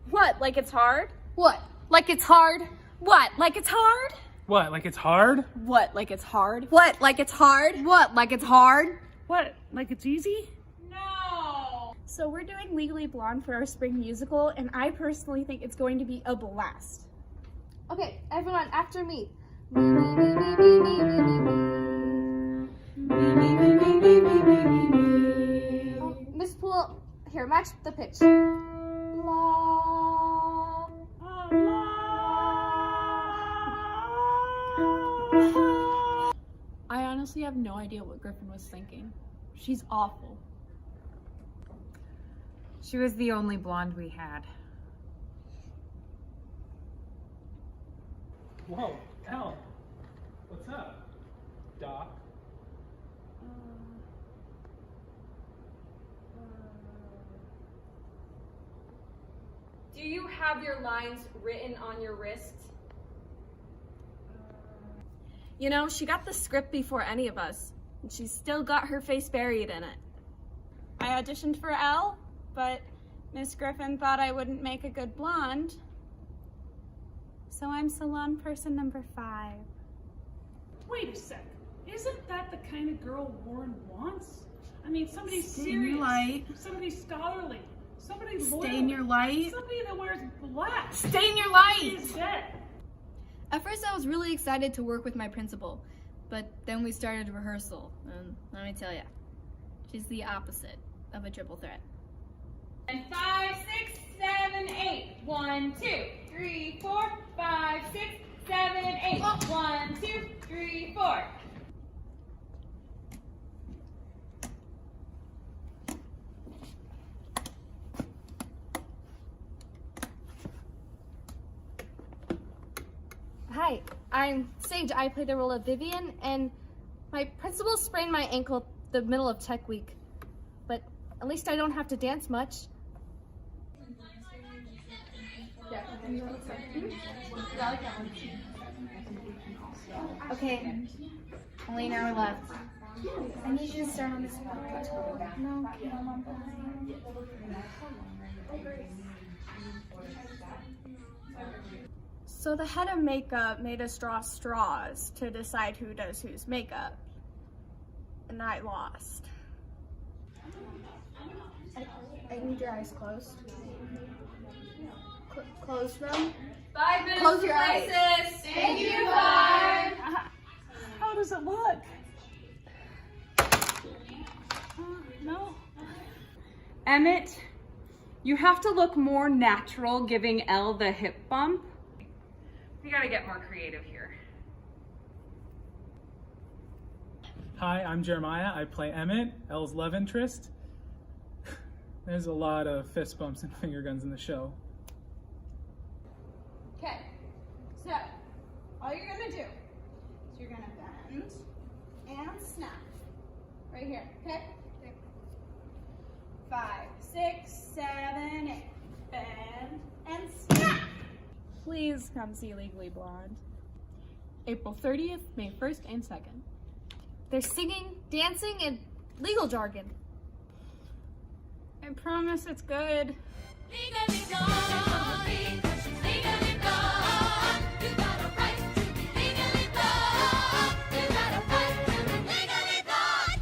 What, like it's hard? What? Like it's hard? What, like it's hard? What, like it's hard? What, like it's hard? What? Like it's hard? What? Like it's hard? What, like it's easy? No! So we're doing Legally Blonde for our spring musical, and I personally think it's going to be a blast. Okay, everyone, after me. Miss Poole, here, match the pitch. La. I honestly have no idea what Griffin was thinking. She's awful. She was the only blonde we had. Whoa, Elle. What's up? Doc? Do you have your lines written on your wrist? You know, she got the script before any of us, and she's still got her face buried in it. I auditioned for Elle, but Miss Griffin thought I wouldn't make a good blonde. So I'm salon person number 5. Wait a sec. Isn't that the kind of girl Warren wants? I mean, somebody Stay in serious, your light. somebody scholarly, somebody loyal, Stay in your light. somebody that wears black. Stay in your light. Is dead. At first, I was really excited to work with my principal, but then we started rehearsal, and let me tell ya, she's the opposite of a triple threat. And 5, 6, 7, 8. 1, 2, 3, 4, 5, 6, 7, 8. 1, 2, 3, 4. Hi, I'm Sage. I play the role of Vivian, and my principal sprained my ankle the middle of tech week. But at least I don't have to dance much. Okay, only an hour left. I need you to start on this spot. No. So the head of makeup made us draw straws to decide who does whose makeup. And I lost. I need your eyes closed. Close them. 5 minutes Close to your eyes. crisis. Thank you, 5. How does it look? No. Emmett, you have to look more natural giving Elle the hip bump. We gotta get more creative here. Hi, I'm Jeremiah. I play Emmett, Elle's love interest. There's a lot of fist bumps and finger guns in the show. Okay, so all you're gonna do is you're gonna bend and snap. Right here, okay? 5, 6, 7, 8. Bend and snap. Please come see Legally Blonde. April 30th, May 1st, and 2nd. They're singing, dancing, and legal jargon. I promise it's good. Legally blonde, because she's legally blonde. You got a right to be legally blonde. You got a right to be legally blonde.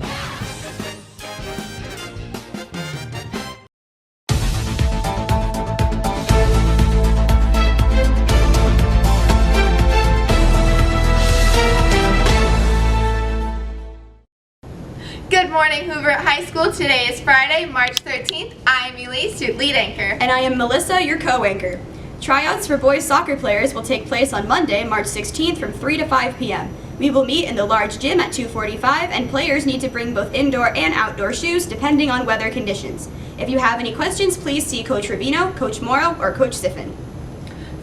Good morning, Hoover High School. Today is Friday, March 13th. I'm Elise, your lead anchor. And I am Melissa, your co-anchor. Tryouts for boys soccer players will take place on Monday, March 16th from 3 to 5 p.m. We will meet in the large gym at 2:45, and players need to bring both indoor and outdoor shoes depending on weather conditions. If you have any questions, please see Coach Ravino, Coach Morrow, or Coach Siffin.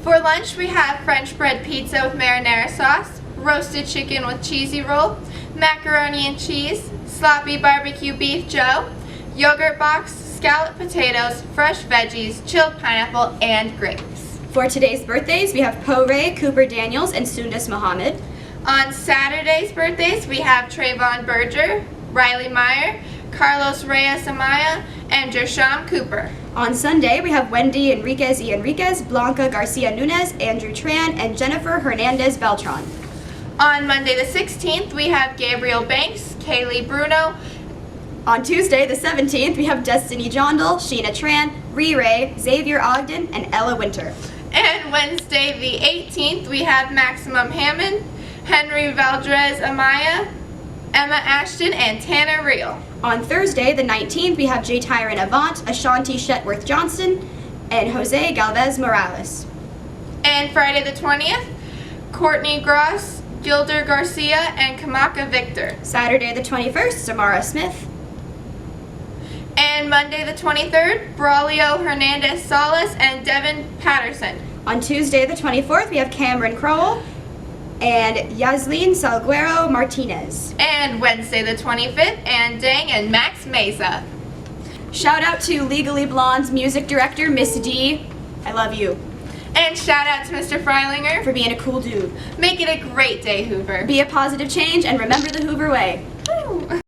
For lunch, we have French bread pizza with marinara sauce, roasted chicken with cheesy roll, macaroni and cheese, sloppy barbecue beef joe, yogurt box, scalloped potatoes, fresh veggies, chilled pineapple, and grapes. For today's birthdays, we have Po Ray, Cooper Daniels, and Sundus Muhammad. On Saturday's birthdays, we have Trayvon Berger, Riley Meyer, Carlos Reyes Amaya, and Jersham Cooper. On Sunday, we have Wendy Enriquez y Enriquez, Blanca Garcia Nunez, Andrew Tran, and Jennifer Hernandez Beltran. On Monday the 16th, we have Gabriel Banks, Kaylee Bruno. On Tuesday, the 17th, we have Destiny Jondal, Sheena Tran, Ree Ray, Xavier Ogden, and Ella Winter. And Wednesday the 18th, we have Maximum Hammond, Henry Valdrez Amaya, Emma Ashton, and Tanner Reel. On Thursday, the 19th, we have Jay Tyron Avant, Ashanti Shetworth Johnston, and Jose Galvez Morales. And Friday the 20th, Courtney Gross, Gilder Garcia, and Kamaka Victor. Saturday, the 21st, Samara Smith. And Monday the 23rd, Braulio Hernandez Salas and Devin Patterson. On Tuesday, the 24th, we have Cameron Crowell and Yaslin Salguero Martinez. And Wednesday the 25th, Ann Dang and Max Mesa. Shout out to Legally Blonde's music director, Miss D. I love you. And shout out to Mr. Freilinger. For being a cool dude. Make it a great day, Hoover. Be a positive change and remember the Hoover way. Woo.